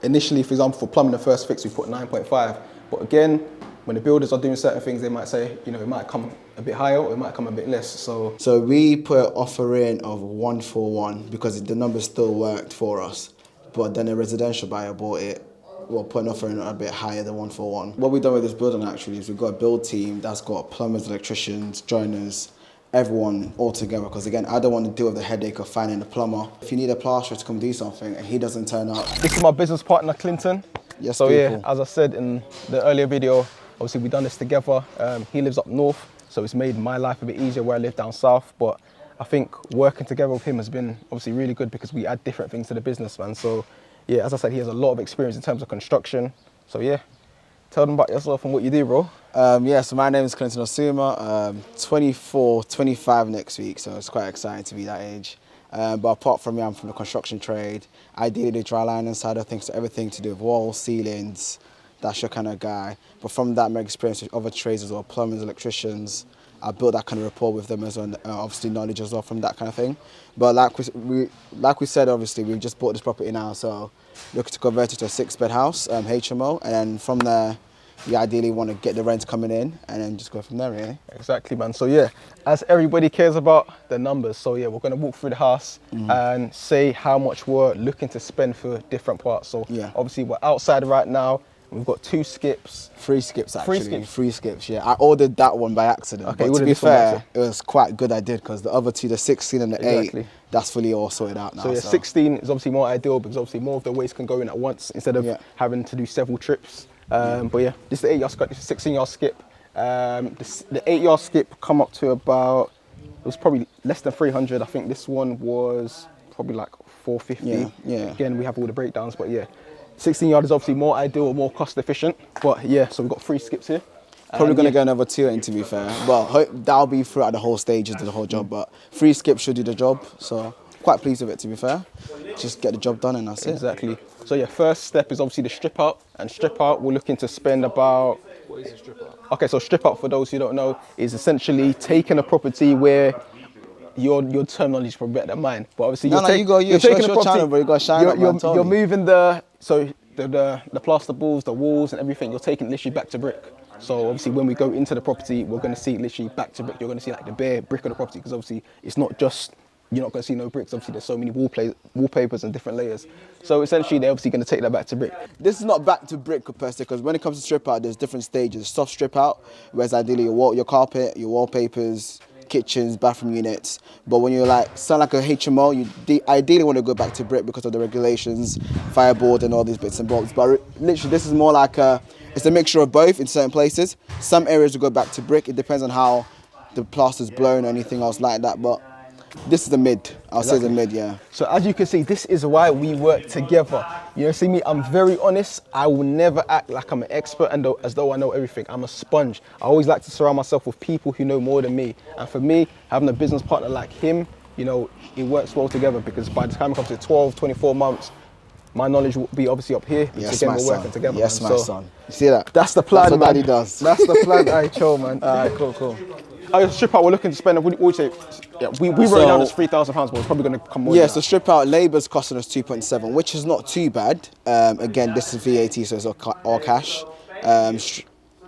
initially, for example, for plumbing, the first fix, we put 9.5. But again, when the builders are doing certain things, they might say, you know, it might come a bit higher or it might come a bit less. So we put an offer in of 141 because the numbers still worked for us. But then a residential buyer bought it. We'll put an offer in a bit higher than 141. What we've done with this building actually is we've got a build team that's got plumbers, electricians, joiners, everyone all together. Because again, I don't want to deal with the headache of finding a plumber. If you need a plasterer to come do something and he doesn't turn up. This is my business partner, Clinton. Yes, so people. yeah, as I said in the earlier video, obviously we've done this together. He lives up north, so it's made my life a bit easier where I live down south. But I think working together with him has been obviously really good because we add different things to the business, man. So yeah, as I said, he has a lot of experience in terms of construction. So yeah, tell them about yourself and what you do, bro. Yeah, so my name is Clinton Osuma, 24, 25 next week, so it's quite exciting to be that age. But apart from me, I'm from the construction trade. Ideally, the dry lining side of things, so everything to do with walls, ceilings, that's your kind of guy. But from that, my experience with other trades as well, plumbers, electricians, I built that kind of rapport with them as well, and obviously knowledge as well from that kind of thing. But like we said, obviously, we've just bought this property now, so looking to convert it to a 6-bed house, HMO, and then from there, you ideally want to get the rent coming in and then just go from there, really. Exactly, man. So yeah, as everybody cares about the numbers, so yeah, we're going to walk through the house and say how much we're looking to spend for different parts. So Yeah. obviously we're outside right now. We've got 2 skips. 3 skips, actually. 3 skips? 3 skips, yeah. I ordered that one by accident. Okay, but to ordered be this one by fair, accident. it was quite good I did, because the other 2, the 16 and the 8, that's fully all sorted out now. So yeah, 16 is obviously more ideal because obviously more of the waste can go in at once instead of having to do several trips. But yeah, this is the 8-yard skip, this is a 16-yard skip. The 8-yard skip come up to about, it was probably less than 300. I think this one was probably like 450. Yeah. Again, we have all the breakdowns, but yeah. 16-yard is obviously more ideal, more cost efficient. But yeah, so we've got 3 skips here. Probably going to go another 2 in, to be fair. But that'll be throughout the whole stages of the whole job. But 3 skips should do the job. So quite pleased with it, to be fair. Just get the job done and that's it. Exactly. So yeah, first step is obviously the strip out. And strip out, we're looking to spend about... What is a strip out? Okay, so strip out, for those who don't know, is essentially taking a property where your terminology is probably better than mine. But obviously you're taking a channel, bro. You got to shine up, man. You're moving the plaster balls, the walls and everything, you're taking literally back to brick. So obviously when we go into the property, we're going to see literally back to brick. You're going to see like the bare brick of the property, because obviously it's not just, you're not going to see no bricks. Obviously there's so many wallpapers and different layers. So essentially they're obviously going to take that back to brick. This is not back to brick per se, because when it comes to strip out, there's different stages. Soft strip out, whereas ideally your carpet, your wallpapers, kitchens, bathroom units. But when you're like, sound like a HMO, you ideally want to go back to brick because of the regulations, fireboard and all these bits and bobs. But literally this is more like it's a mixture of both in certain places. Some areas will go back to brick. It depends on how the plaster's blown or anything else like that. But this is the mid. I'll say the mid, yeah. So as you can see, this is why we work together. You know, see me, I'm very honest. I will never act like I'm an expert and as though I know everything. I'm a sponge. I always like to surround myself with people who know more than me. And for me, having a business partner like him, you know, it works well together, because by the time it comes to 12, 24 months, my knowledge will be obviously up here. Yes, again, my we're son. working together. Yes, man. my son. You see that? That's the plan, That's what man. Daddy does. That's the plan. All right, chill, man. All right, cool. Strip out, we're looking to spend, what would you say? Yeah, we wrote it down as £3,000, but it's probably going to come more than So strip out, labour's costing us 2.7, which is not too bad. Again, this is VAT, so it's all cash.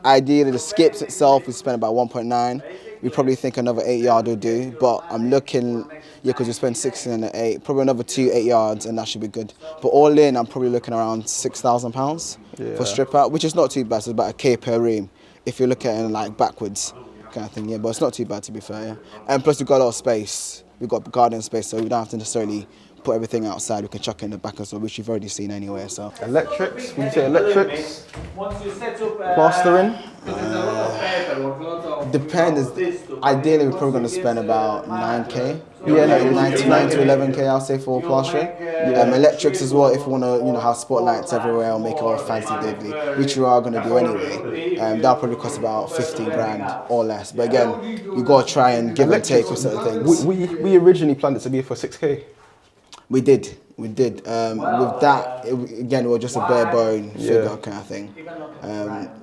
Ideally, the skips itself, we spend about 1.9. We probably think another 8-yard will do, but I'm looking, because we spend 16 and 8, probably another 2 8-yards, and that should be good. But all in, I'm probably looking around £6,000 for strip out, which is not too bad. So it's about £1,000 per room if you look at it like backwards kind of thing, yeah. But it's not too bad, to be fair, yeah. And plus we've got a lot of space. We've got garden space, so we don't have to necessarily put everything outside. We can chuck it in the back as well, which you've already seen anyway. So electrics, would you say electrics? Plastering? Depends. Ideally, we're probably going to spend about 9k. Yeah, no, 9 to 11k, I'll say, for plastering. Electrics as well, if you want to, have spotlights everywhere or make it all fancy diddly, which you are going to do anyway. That'll probably cost about 15 grand or less. But again, you got to try and give and take with certain things. We originally planned it to be for 6k. We did. With that, again, it was just a bare bone figure kind of thing.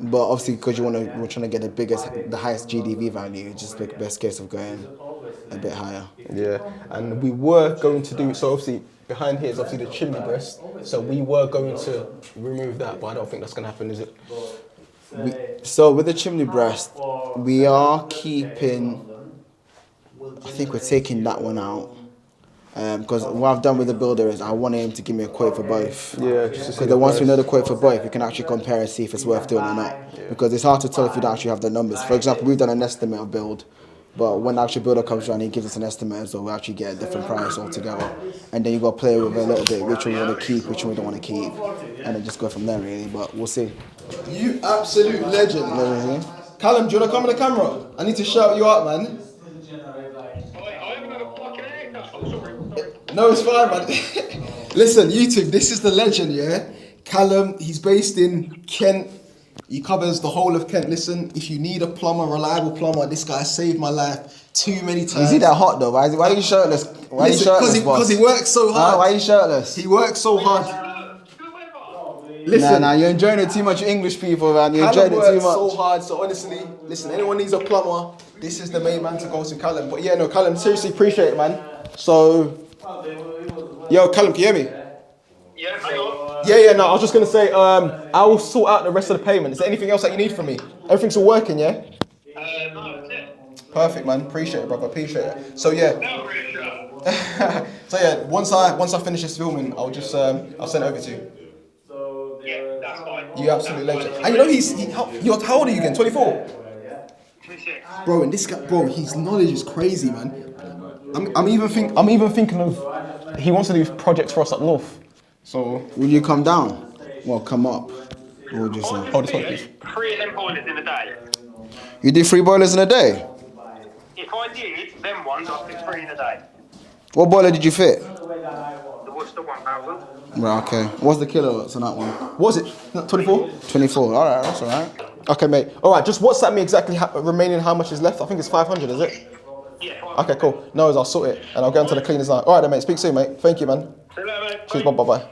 But obviously, because we're trying to get the highest GDV value, just the best case of going a bit higher. Yeah, and we were going to do, so obviously, behind here is obviously the chimney breast. So we were going to remove that, but I don't think that's going to happen, is it? So with the chimney breast, we are keeping. I think we're taking that one out. Because what I've done with the builder is I want him to give me a quote for both. Yeah, just to see Because the then once we price. know the quote for both, we can actually compare and see if it's worth doing or not. Because it's hard to tell if you don't actually have the numbers. For example, we've done an estimate of build, but when the actual builder comes around, he gives us an estimate, so we actually get a different price altogether. And then you got to play with it a little bit, which one we want to keep, which one we don't want to keep, and then just go from there really. But we'll see. You absolute legend. Callum, do you want to come on the camera? I need to shout you out, man. No, it's fine, man. Listen, YouTube, this is the legend, yeah? Callum, he's based in Kent. He covers the whole of Kent. Listen, if you need a plumber, reliable plumber, this guy saved my life too many times. Is he that hot though? Why are you shirtless? Why are you shirtless, boss? Because he works so hard. Why are you shirtless? He works so hard. Listen, Nah, you're enjoying it too much, English people, man. You're enjoying Callum it too works much. so hard. So honestly, listen, anyone needs a plumber, this is the main man to go to, Callum. But yeah, no, Callum, seriously appreciate it, man. So, yo, Callum, can you hear me? Yeah, hang on. Yeah, no, I was just gonna say, I will sort out the rest of the payment. Is there anything else that you need from me? Everything's all working, yeah? No, that's it. Perfect, man. Appreciate it, brother. Appreciate it. So yeah, No, really, sure. so yeah. Once I finish this filming, I'll just I'll send it over to you. Yeah, that's fine. You absolute legend. And you know how old are you again? 24. 26. Bro, and this guy, bro, his knowledge is crazy, man. I'm even thinking of he wants to do projects for us up north. So Will you come down? Well, come up. What would you say? hold this one, please. 3 of them boilers in a day. You do 3 boilers in a day? If I did them ones, I'd fit 3 in a day. What boiler did you fit? The Worcester 1000. Right, okay. What's the kilowatts on that one? What was it? 24? 24. All right, that's all right. Okay, mate. All right, just WhatsApp me exactly remaining how much is left. I think it's 500, is it? Yeah. Okay, cool. No worries, I'll sort it and I'll get onto the cleaners now. All right, then, mate. Speak soon, mate. Thank you, man. See you later, mate. Cheers, bye.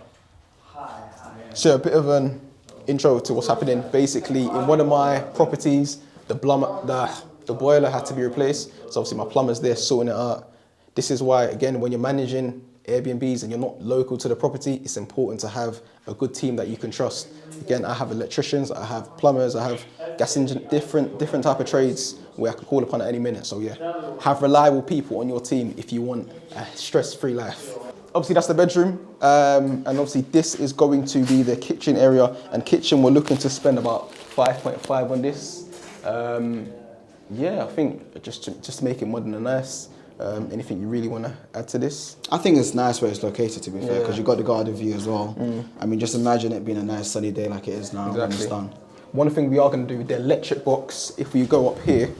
So a bit of an intro to what's happening. Basically, in one of my properties, the boiler had to be replaced. So obviously my plumber's there sorting it out. This is why, again, when you're managing Airbnbs and you're not local to the property, it's important to have a good team that you can trust. Again, I have electricians, I have plumbers, I have gas engine, different type of trades where I can call upon at any minute. So yeah, have reliable people on your team if you want a stress-free life. Obviously that's the bedroom, and obviously this is going to be the kitchen area, and kitchen we're looking to spend about 5.5 on this. Yeah, I think just to make it modern and nice. Anything you really want to add to this? I think it's nice where it's located, to be fair, because you've got the garden view as well. I mean, just imagine it being a nice sunny day like it is now when it's done. One thing we are going to do with the electric box, if we go up here,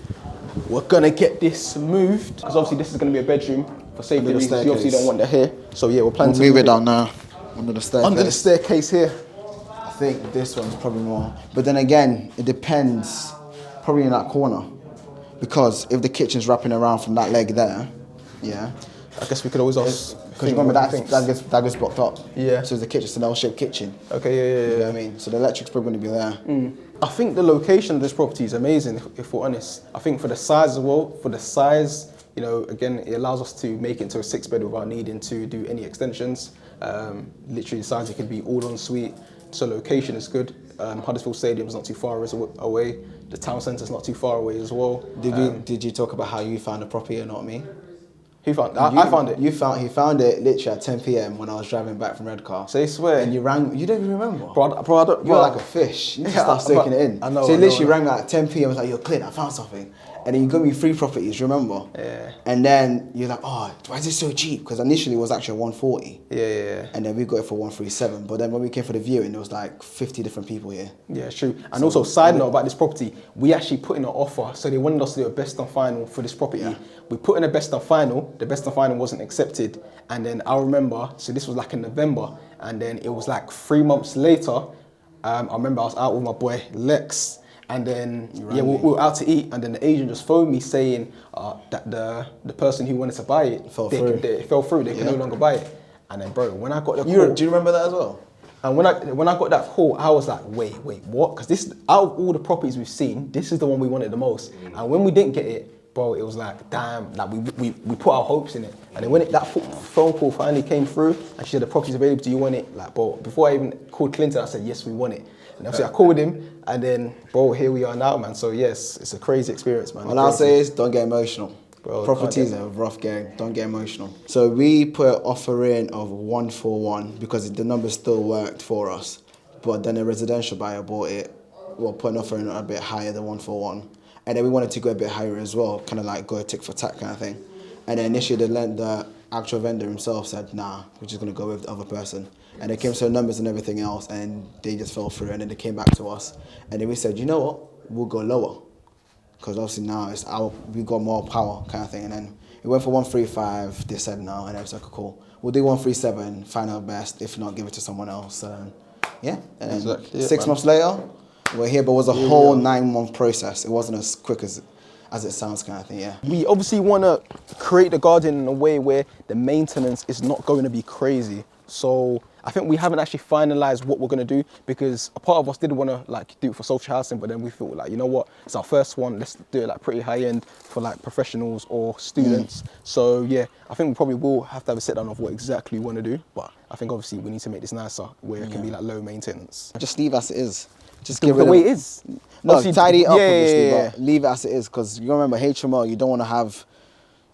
we're going to get this moved, because obviously this is going to be a bedroom for safety reasons. You obviously don't want that here. So yeah, we're planning to move it down now, under the staircase. under the staircase here. I think this one's probably more. But then again, it depends, probably in that corner. Because if the kitchen's wrapping around from that leg there, yeah. I guess we could always ask. Because remember that gets blocked up. Yeah. So the kitchen's an L-shaped kitchen. Okay, yeah. You know what I mean? So the electric's probably going to be there. I think the location of this property is amazing, if we're honest. I think for the size as well, you know, again, it allows us to make it into a 6-bed without needing to do any extensions. Literally the size, it could be all en suite. So location is good. Huddersfield Stadium is not too far away. The town centre is not too far away as well. Did you talk about how you found the property and not me? Who found it? I found it. He found it literally at 10 p.m. when I was driving back from Redcar. So you swear? And you rang. You don't even remember. Bro, I don't. You're like a fish. You need to start soaking it in. I know. So he literally rang me at 10 p.m. I was like, "Yo, Clint, I found something." And then you got me 3 properties, remember? Yeah. And then you're like, "Oh, why is it so cheap?" Because initially it was actually 140. Yeah. And then we got it for 137. But then when we came for the viewing, there was like 50 different people here. Yeah, it's true. And also, side note about this property, we actually put in an offer. So they wanted us to do a best and final for this property. Yeah. We put in a best and final. The best and final wasn't accepted. And then I remember, so this was like in November. And then it was like 3 months later. I remember I was out with my boy Lex. And then, we were out to eat, and then the agent just phoned me saying that the person who wanted to buy it, it fell through, they could no longer buy it. And then, bro, when I got the call... Do you remember that as well? And when I got that call, I was like, wait, what? Because this, out of all the properties we've seen, this is the one we wanted the most. And when we didn't get it, bro, it was like, damn, like we put our hopes in it. And then when phone call finally came through and she said, the property's available, do you want it? Like, bro, before I even called Clinton, I said, yes, we want it. And obviously I called him and then, bro, here we are now, man. So yes, it's a crazy experience, man. All I'll say is, don't get emotional. Bro, Properties are a rough game. Don't get emotional. So we put an offer in of 141 because the numbers still worked for us. But then a residential buyer bought it. Well, put an offer in a bit higher than 141. And then we wanted to go a bit higher as well, kind of like go tick for tack kind of thing. And then initially the actual vendor himself said, nah, we're just going to go with the other person. And they came to the numbers and everything else, and they just fell through. And then they came back to us. And then we said, you know what, we'll go lower. Because obviously now we got more power kind of thing. And then it went for 135, they said no, and I was like, cool. We'll do 137, find out best, if not, give it to someone else. Yeah, and then Exactly, 6 months later, we're here, but it was a whole 9-month process. It wasn't as quick as it sounds kind of thing, yeah. We obviously want to create the garden in a way where the maintenance is not going to be crazy. So I think we haven't actually finalized what we're going to do because a part of us did want to like do it for social housing, but then we thought like, you know what, it's our first one, let's do it like pretty high end for like professionals or students. So yeah, I think we probably will have to have a sit down of what exactly we want to do, but I think obviously we need to make this nicer where it can be like low maintenance. Just leave as it is. Just The give it way it is. No, Obviously, tidy it up, obviously, yeah. but leave it as it is, because you remember HMO, you don't want to have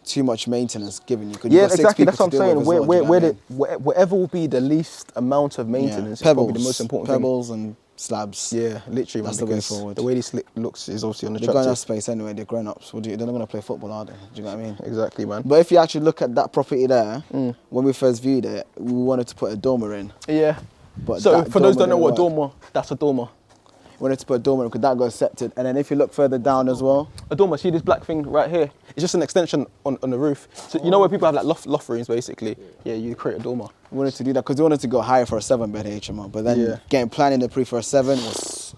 too much maintenance given you. Yeah, exactly. That's what I'm saying. Whatever will be the least amount of maintenance is probably the most important thing. Pebbles and slabs. Yeah, literally. That's the way forward. The way this looks is obviously They're going unattractive. to space anyway. They're grown ups. They're not going to play football, are they? Do you know what I mean? Exactly, man. But if you actually look at that property there, when we first viewed it, we wanted to put a dormer in. Yeah. But So that for those who don't know didn't what work. dormer, that's a dormer. We wanted to put a dormer in because that got accepted. And then if you look further down as well, A dormer, see this black thing right here? It's just an extension on the roof. So you know where people have like loft rooms basically? Yeah, you create a dormer. we wanted to do that because we wanted to go higher for a 7-bed HMO. But then getting planning approved for a 7 was,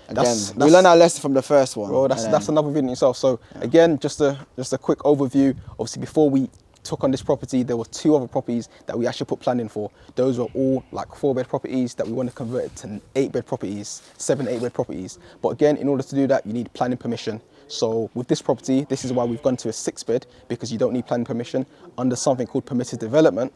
again, we learned our lesson from the first one. Bro, that's another video in itself. So again, just a quick overview. Obviously, before we took on this property, there were 2 other properties that we actually put planning for. Those were all like 4-bed properties that we want to convert it to 8-bed properties, 7, 8-bed properties. But again, in order to do that, you need planning permission. So with this property, this is why we've gone to a 6-bed, because you don't need planning permission. Under something called permitted development,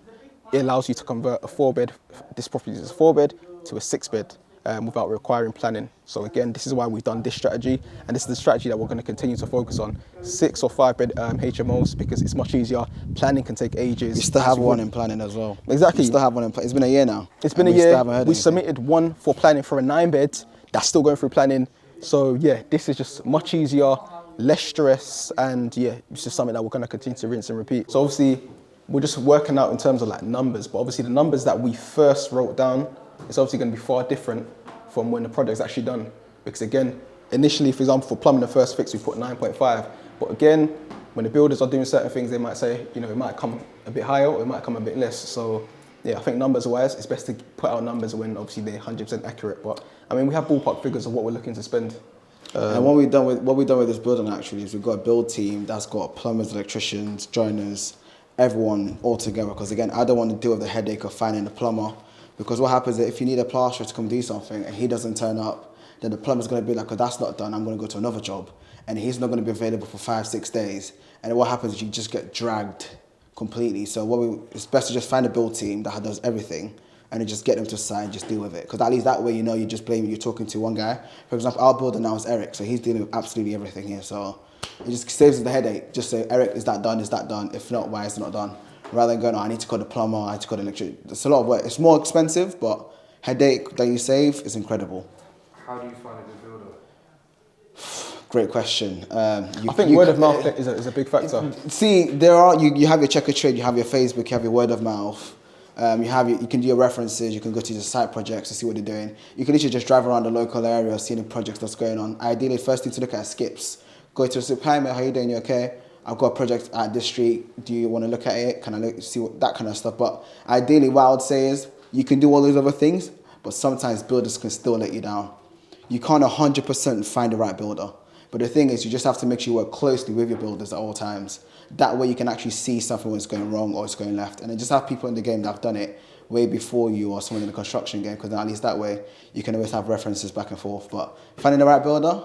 it allows you to convert a 4-bed, this property is a 4-bed, to a 6-bed. Without requiring planning. So again, this is why we've done this strategy, and this is the strategy that we're going to continue to focus on. 6 or 5-bed HMOs, because it's much easier. Planning can take ages. We still have one in planning as well. Exactly. We still have one in planning. It's been a year now. It's been a Still year. haven't heard We anything. submitted one for planning for a 9-bed. That's still going through planning. So yeah, this is just much easier, less stress, and yeah, it's just something that we're going to continue to rinse and repeat. So obviously, we're just working out in terms of like numbers, but obviously the numbers that we first wrote down is obviously going to be far different from when the project's actually done. Because again, initially, for example, for plumbing the first fix, we put 9.5. But again, when the builders are doing certain things, they might say, you know, it might come a bit higher or it might come a bit less. So yeah, I think numbers wise, it's best to put out numbers when obviously they're 100% accurate. But I mean, we have ballpark figures of what we're looking to spend. And what we've done with this building actually is we've got a build team that's got plumbers, electricians, joiners, everyone all together. Because again, I don't want to deal with the headache of finding a plumber. Because what happens is if you need a plasterer to come do something and he doesn't turn up, then the plumber's going to be like, oh, that's not done, I'm going to go to another job. And he's not going to be available for 5-6 days. And what happens is you just get dragged completely. So it's best to just find a build team that does everything and then just get them to side and just deal with it. Because at least that way, you know, you're just blaming, you're talking to one guy. For example, our builder now is Eric, so he's dealing with absolutely everything here. So it just saves us the headache. Just say, Eric, is that done? Is that done? If not, why is it not done? Rather than going, oh, I need to call the plumber, I need to call the electrician. It's a lot of work. It's more expensive, but headache that you save is incredible. How do you find a good builder? Great question. I think word of mouth is a big factor. See, you have your checker trade, you have your Facebook, you have your word of mouth. You can do your references, you can go to the site projects to see what they're doing. You can literally just drive around the local area, see the projects that's going on. Ideally, first thing to look at is skips. Go to a skip, hi mate, how you doing, you okay? I've got a project at this street, do you want to look at it? Can I look, see what, that kind of stuff. But ideally, what I would say is, you can do all those other things, but sometimes builders can still let you down. You can't 100% find the right builder. But the thing is, you just have to make sure you work closely with your builders at all times. That way you can actually see something when it's going wrong or it's going left. And then just have people in the game that have done it way before you or someone in the construction game, because at least that way you can always have references back and forth. But finding the right builder,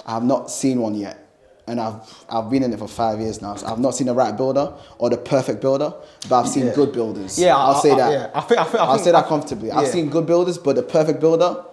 I have not seen one yet. and I've been in it for 5 years now. So I've not seen the right builder or the perfect builder, but I've seen good builders. Yeah, I'll say that. Yeah. I think I'll say that comfortably. I've yeah. seen good builders, but the perfect builder,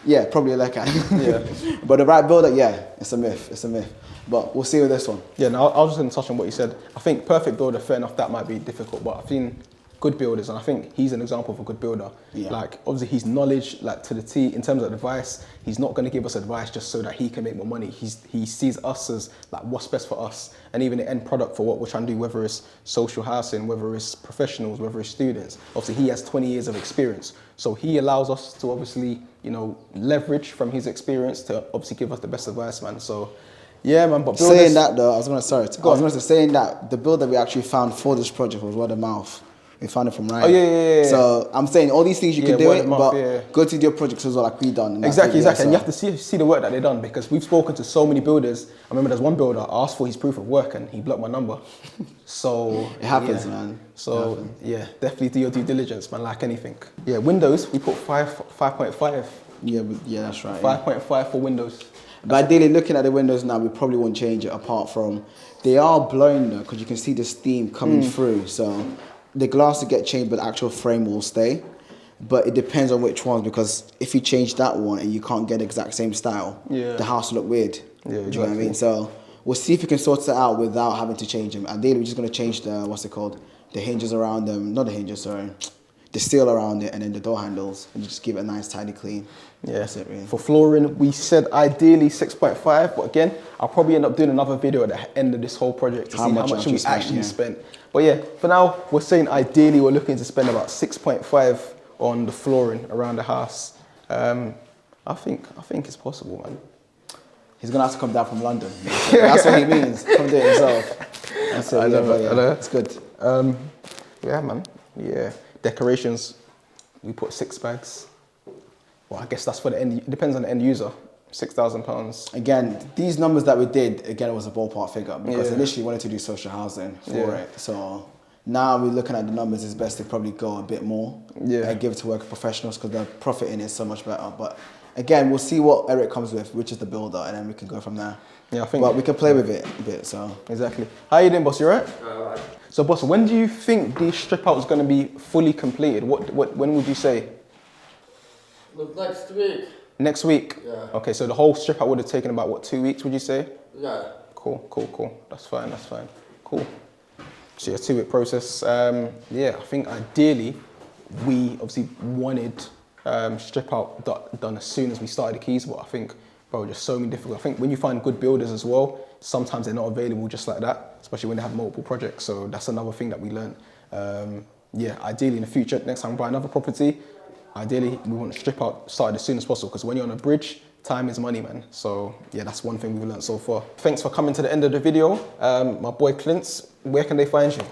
yeah, probably a Lekan. Yeah. But the right builder, yeah, it's a myth. It's a myth. But we'll see with this one. Yeah, no, I was just going to touch on what you said. I think perfect builder, fair enough, that might be difficult, but I've seen good builders, and I think he's an example of a good builder. Yeah. Like, obviously, his knowledge, like, to the T, in terms of advice, he's not going to give us advice just so that he can make more money. He sees us as, like, what's best for us, and even the end product for what we're trying to do, whether it's social housing, whether it's professionals, whether it's students. Obviously, he has 20 years of experience, so he allows us to obviously, you know, leverage from his experience to obviously give us the best advice, man. So, yeah, man, but builders... Saying that, though, I was going to say that the builder we actually found for this project was word of mouth. We found it from Ryan. Oh, yeah. So I'm saying all these things you can do word it, of mouth, but go to your projects as well, like we done. And Exactly. so. And you have to see the work that they've done, because we've spoken to so many builders. I remember there's one builder, I asked for his proof of work and he blocked my number. So It happens, man. So yeah, definitely do your due diligence, man, like anything. Yeah, Windows, we put 5.5. Yeah, that's right. 5.5 for Windows. But ideally, looking at the windows now, we probably won't change it apart from they are blowing though, because you can see the steam coming through. So the glass will get changed, but the actual frame will stay. But it depends on which ones, because if you change that one and you can't get the exact same style, the house will look weird. Yeah, Do you know what I mean? So we'll see if we can sort it out without having to change them. Ideally, we're just going to change the, the hinges around them. Not the hinges, sorry. The steel around it, and then the door handles, and just give it a nice tidy clean. Yeah. That's it, really. For flooring, we said ideally 6.5, but again, I'll probably end up doing another video at the end of this whole project to see how much we actually spent. But yeah, for now, we're saying ideally we're looking to spend about 6.5 on the flooring around the house. I think it's possible, man. He's gonna have to come down from London. That's what he means. Come do it himself. That's it. I know. It's good. Yeah, man. Yeah. Decorations, we put 6 bags. Well, I guess that's for the end. It depends on the end user. £6,000. Again, these numbers that we did, again, it was a ballpark figure, because initially we wanted to do social housing for it. So now we're looking at the numbers, it's best to probably go a bit more and give it to work professionals, because the profit in it is so much better. But again, we'll see what Eric comes with, which is the builder, and then we can go from there. Yeah, I think. But we can play with it a bit, so. Exactly. How you doing, boss? You right? So, boss, when do you think the strip out is going to be fully completed? When would you say? Look, next week. Next week? Yeah. Okay, so the whole strip out would have taken about, what, 2 weeks, would you say? Yeah. Cool. That's fine. Cool. So, yeah, 2-week process. Yeah, I think ideally, we obviously wanted strip out done as soon as we started the keys, but I think, bro, just so many difficult. I think when you find good builders as well, sometimes they're not available just like that, especially when they have multiple projects. So that's another thing that we learned. Yeah, ideally in the future, next time we buy another property, ideally we want to strip out started as soon as possible, because when you're on a bridge, time is money, man. So yeah, that's one thing we've learned so far. Thanks for coming to the end of the video. My boy Clint, where can they find you?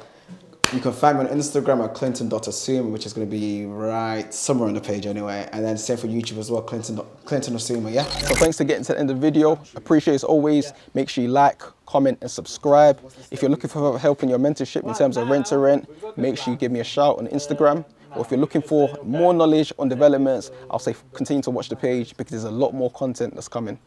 You can find me on Instagram at clinton.asuma, which is going to be right somewhere on the page anyway. And then same for YouTube as well, Clinton Asuma, yeah? So thanks for getting to the end of the video. Appreciate it as always. Make sure you like, comment and subscribe. If you're looking for help in your mentorship in terms of rent to rent, make sure you give me a shout on Instagram. Or if you're looking for more knowledge on developments, I'll say continue to watch the page, because there's a lot more content that's coming.